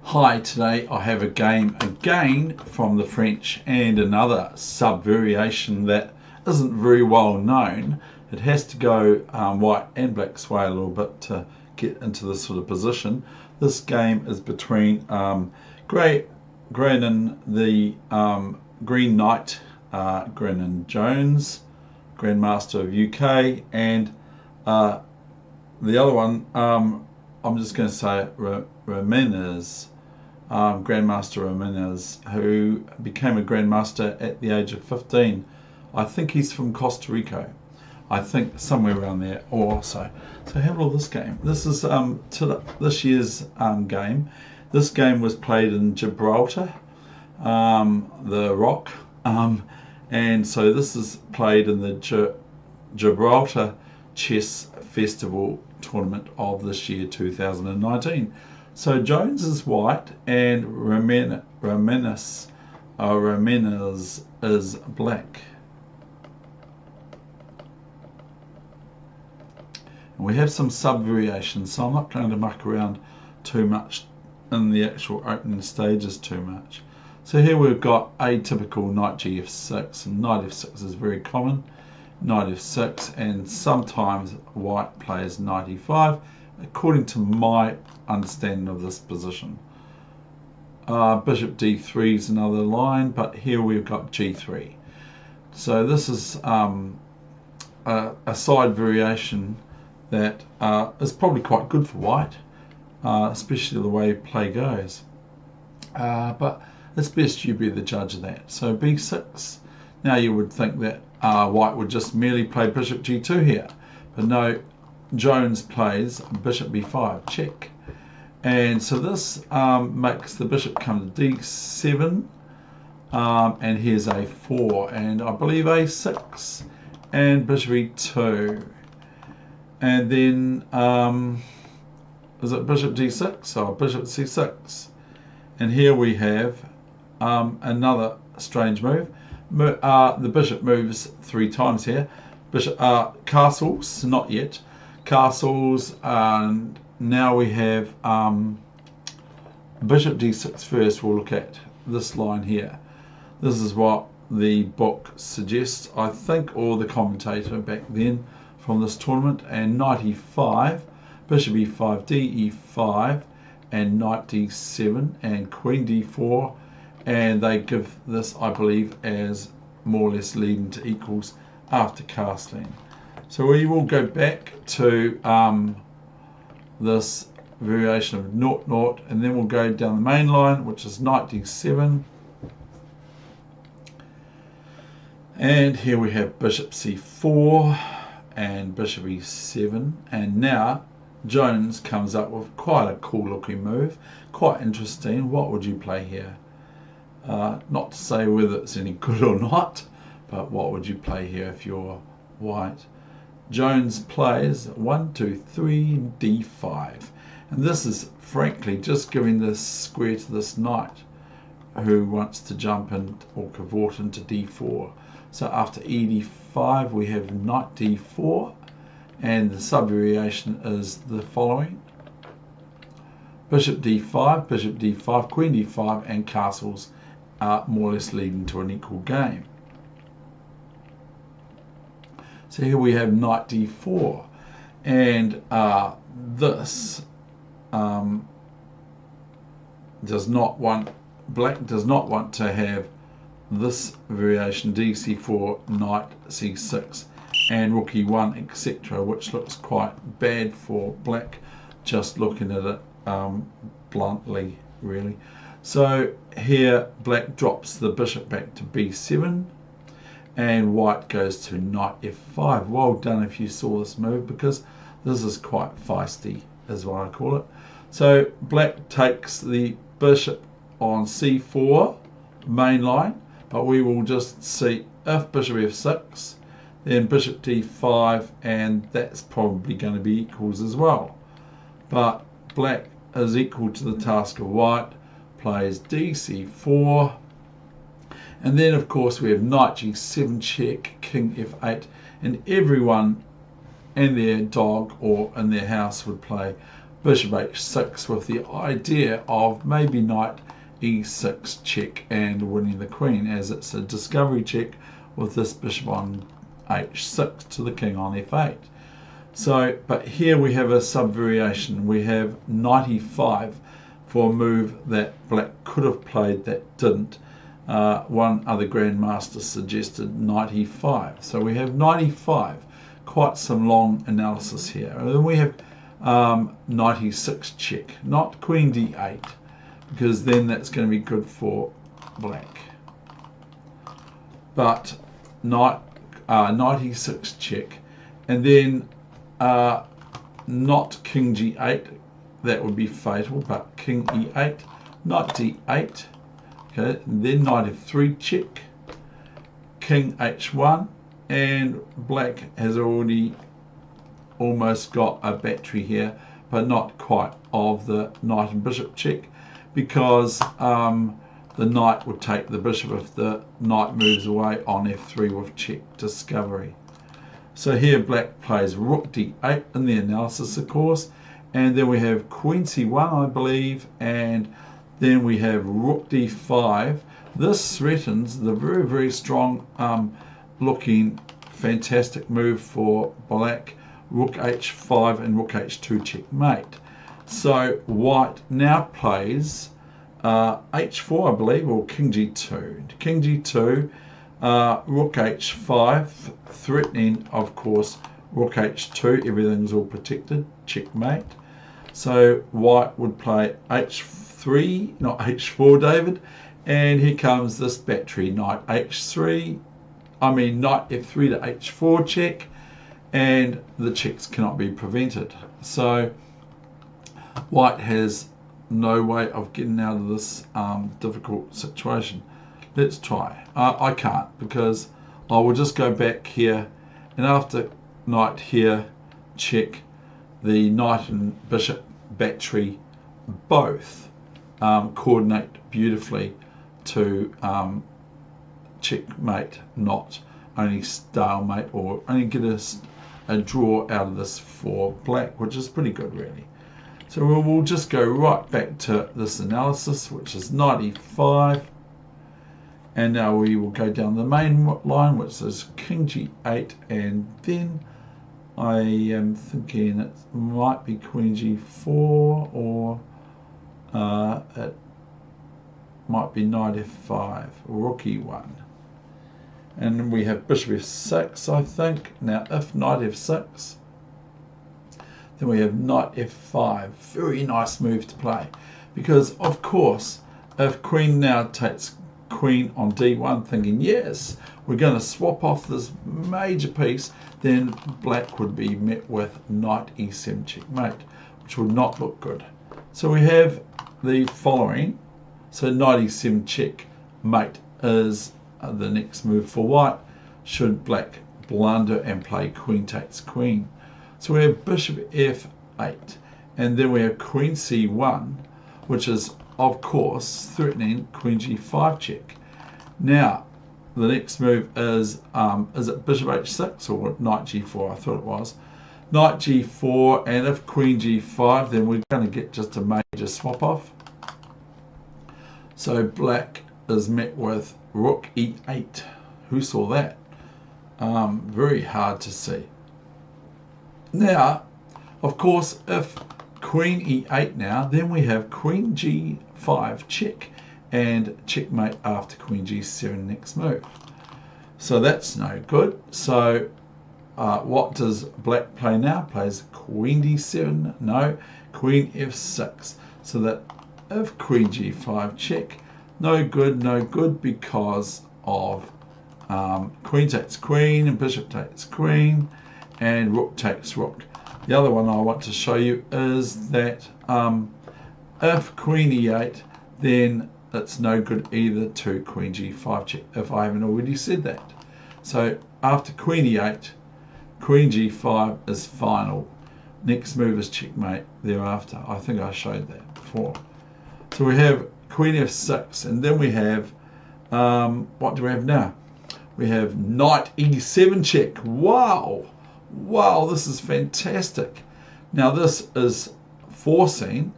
Hi, today I have a game again from the French and another sub-variation that isn't very well known. It has to go white and black's way a little bit to get into this sort of position. This game is between Graydon, the Green Knight, Graydon Jones, Grandmaster of UK, and the other one, I'm just going to say Ramirez, Grandmaster Ramirez, who became a Grandmaster at the age of 15. I think he's from Costa Rica. I think somewhere around there also. So have a look at this game. This is this year's game. This game was played in Gibraltar, the Rock, and so this is played in the Gibraltar Chess Festival tournament of this year 2019. So Jones is white and Ramirez is black. And we have some sub variations, so I'm not going to muck around too much in the actual opening stages too much. So here we've got a typical knight gf6, and knight f6 is very common. Knight f6, and sometimes white plays knight e5 according to my understanding of this position. Bishop d3 is another line, but here we've got g3. So this is a side variation that is probably quite good for white, especially the way play goes, but it's best you be the judge of that. So b6, now you would think that white would just merely play bishop g2 here, but no, Jones plays bishop b5, check. And so this makes the bishop come to d7, and here's a4, and I believe a6, and bishop e2, and then is it bishop d6 or bishop c6, and here we have another strange move. The bishop moves 3 times here. Bishop castles, not yet. Castles, and now we have bishop d6 first. We'll look at this line here. This is what the book suggests, I think, or the commentator back then from this tournament. And knight e5, bishop e5, d e5, and knight d7, and queen d4. And they give this, I believe, as more or less leading to equals after castling. So we will go back to this variation of 0-0, and then we'll go down the main line, which is knight d7. And here we have bishop c4 and bishop e7. And now Jones comes up with quite a cool looking move, quite interesting. What would you play here? Not to say whether it's any good or not, but what would you play here if you're white? Jones plays 1, 2, 3, d5, and this is frankly just giving this square to this knight who wants to jump in or cavort into d4. So after e d5 we have knight d4, and the sub variation is the following: bishop d5, queen d5, and castles are more or less leading to an equal game. So here we have knight d4, and this black does not want to have this variation dc4, knight c6, and rook e1, etc., which looks quite bad for black, just looking at it bluntly, really. So here black drops the bishop back to b7, and white goes to knight f5. Well done if you saw this move, because this is quite feisty, is what I call it. So black takes the bishop on c4 main line, but we will just see if bishop f6, then bishop d5, and that's probably going to be equals as well. But black is equal to the task of white, plays dc4, and then of course we have knight g7 check, king f8, and everyone and their dog or in their house would play bishop h6 with the idea of maybe knight e6 check and winning the queen, as it's a discovery check with this bishop on h6 to the king on f8. So, but here we have a sub-variation. We have knight e5 for a move that black could have played that didn't. One other grandmaster suggested knight e5. So we have knight e5, quite some long analysis here. And then we have knight e6 check, not queen d8, because then that's going to be good for black. But knight e6 check, and then not king g8, that would be fatal, but king e8, knight d8, okay, and then knight f3 check, king h1, and black has already almost got a battery here, but not quite, of the knight and bishop check, because the knight would take the bishop if the knight moves away on f3 with check discovery. So here black plays rook d8 in the analysis, of course, and then we have queen c1, I believe, and then we have rook d5. This threatens the very, very strong looking fantastic move for black, rook h5 and rook h2 checkmate. So white now plays h4, I believe, or king g2. King g2, rook h5, threatening, of course, rook h2. Everything's all protected, checkmate. So white would play h3, not h4, David. And here comes this battery, knight h3, knight f3 to h4 check, and the checks cannot be prevented. So white has no way of getting out of this difficult situation. Let's try. I can't, because I will just go back here, and after knight here, check, the knight and bishop battery both coordinate beautifully to checkmate, not only stalemate, or only get a draw out of this for black, which is pretty good, really. So we'll just go right back to this analysis, which is knight e5, and now we will go down the main line, which is king g8, and then I am thinking it might be queen g4, or it might be knight f5, rook e1. And then we have bishop f6, I think. Now if knight f6, then we have knight f5. Very nice move to play, because of course if queen now takes queen on d1, thinking yes, we're going to swap off this major piece, then black would be met with knight e7 checkmate, which would not look good. So we have the following. So knight e7 checkmate is the next move for white, should black blunder and play queen takes queen. So we have bishop f8, and then we have queen c1, which is of course threatening queen g5 check. Now the next move is it bishop h6 or knight g4? I thought it was knight g4, and if queen g5, then we're going to get just a major swap off. So black is met with rook e8. Who saw that? Very hard to see. Now, of course, if queen e8 now, then we have queen g5 check, and checkmate after queen g7 next move. So that's no good. So what does black play now? Plays queen d7, no, queen f6. So that if queen g5 check, no good, because of queen takes queen and bishop takes queen and rook takes rook. The other one I want to show you is that if queen e8, then it's no good either to queen g5 check, if I haven't already said that. So after queen e8, queen g5 is final. Next move is checkmate thereafter. I think I showed that before. So we have queen f6, and then we have, what do we have now? We have knight e7 check. Wow, this is fantastic. Now this is forcing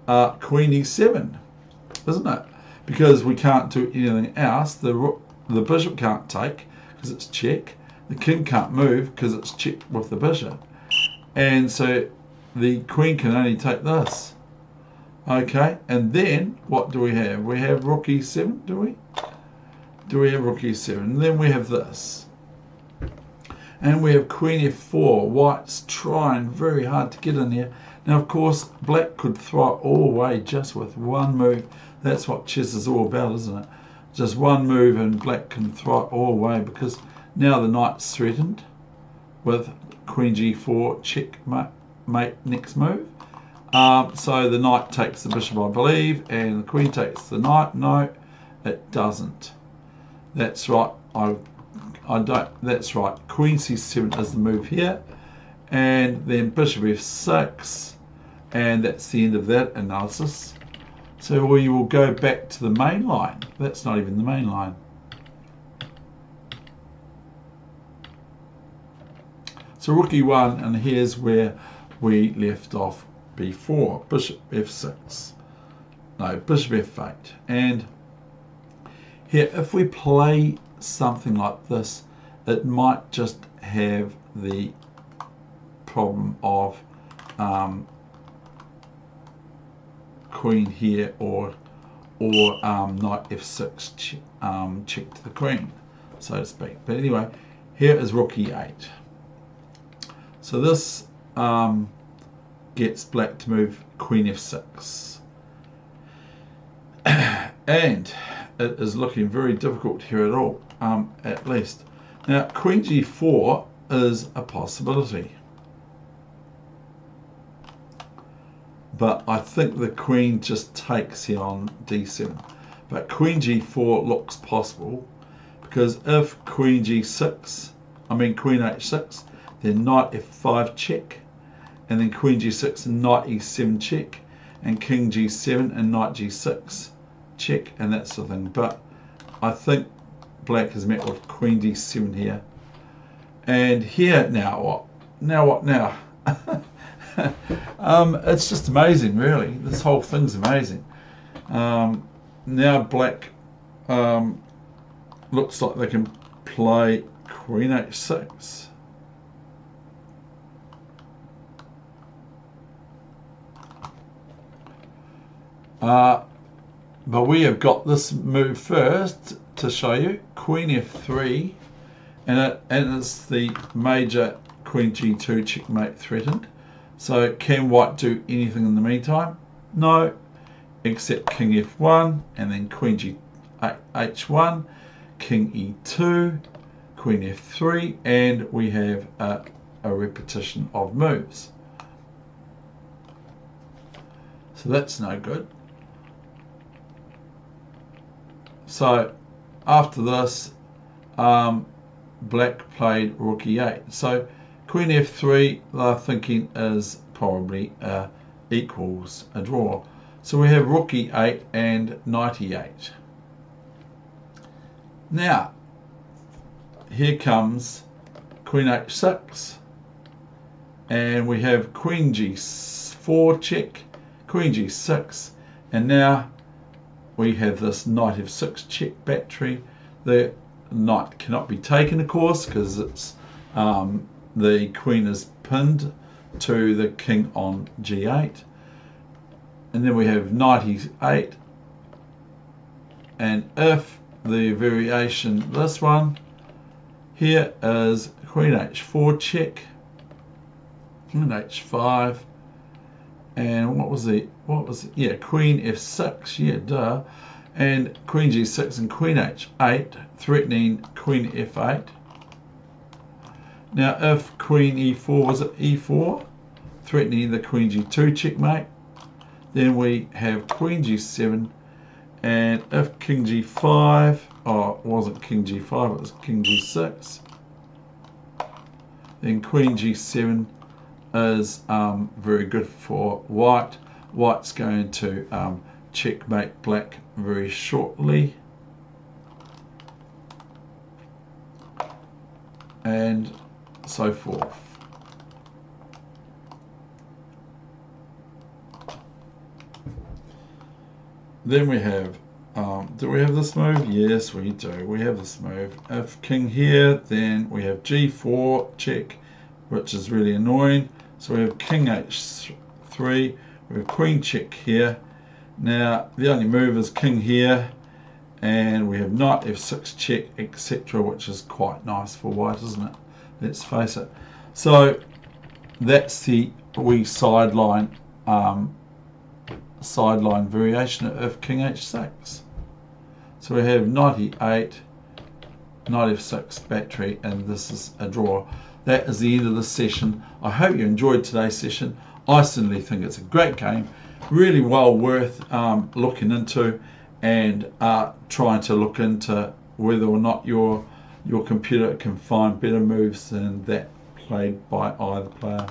queen e7, isn't it? Because we can't do anything else. The bishop can't take because it's check. The king can't move because it's check with the bishop. And so the queen can only take this. Okay, and then what do we have? We have rook e7, do we? Do we have rook e7? And then we have this. And we have queen f4. White's trying very hard to get in here. Now, of course, black could throw it all away just with one move. That's what chess is all about, isn't it? Just one move and black can throw it all away because now the knight's threatened with queen g4, checkmate next move. So the knight takes the bishop, I believe, and the queen takes the knight. No, it doesn't. That's right. I don't. That's right. Queen c7 is the move here, and then bishop f6, and that's the end of that analysis. So we will go back to the main line. That's not even the main line. So rook e1, and here's where we left off before. Bishop f6. No, bishop f8. And here, if we play something like this, it might just have the problem of queen here or knight f6 check to the queen, so to speak. But anyway, here is rook e8. So this gets black to move queen f6. And it is looking very difficult here at all, at least. Now, queen g4 is a possibility. But I think the queen just takes here on d7. But queen g4 looks possible because if queen g6, queen h6, then knight f5 check, and then queen g6 and knight e7 check, and king g7 and knight g6 check, and that sort of thing. But I think black has met with queen d7 here. And here, now what? Now what now? It's just amazing, really. This whole thing's amazing. Now black looks like they can play queen h6. But we have got this move first to show you. Queen f3, and it's the major queen g2 checkmate threatened. So can white do anything in the meantime? No, except king f1, and then queen h1, king e2, queen f3, and we have a repetition of moves. So that's no good. So after this, black played rook e8. So queen f3, they're thinking is probably equals a draw. So we have rook e8 and knight e8. Now, here comes queen h6. And we have queen g4 check, queen g6, and now we have this knight f6 check battery. The knight cannot be taken, of course, because it's the queen is pinned to the king on g8. And then we have knight e8. And if the variation, this one, here is queen h4 check, queen h5, and what was it? Yeah, queen f6, yeah, duh. And queen g6 and queen h8, threatening queen f8. Now, if queen e4, was it e4, threatening the queen g2 checkmate, then we have queen g7, and if king g5, oh, it wasn't king g5, it was king g6, then queen g7 is very good for white. White's going to checkmate black very shortly. And so forth. Then we have, do we have this move? Yes, we do. We have this move. If king here, then we have g4 check, which is really annoying. So we have king h3, we have queen check here. Now, the only move is king here, and we have knight f6 check, etc., which is quite nice for white, isn't it? Let's face it. So that's the wee sideline variation of king h6. So we have knight e8, knight f6 battery, and this is a draw. That is the end of this session. I hope you enjoyed today's session. I certainly think it's a great game, really well worth looking into, and trying to look into whether or not your computer can find better moves than that played by either player.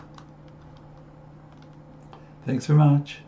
Thanks very much.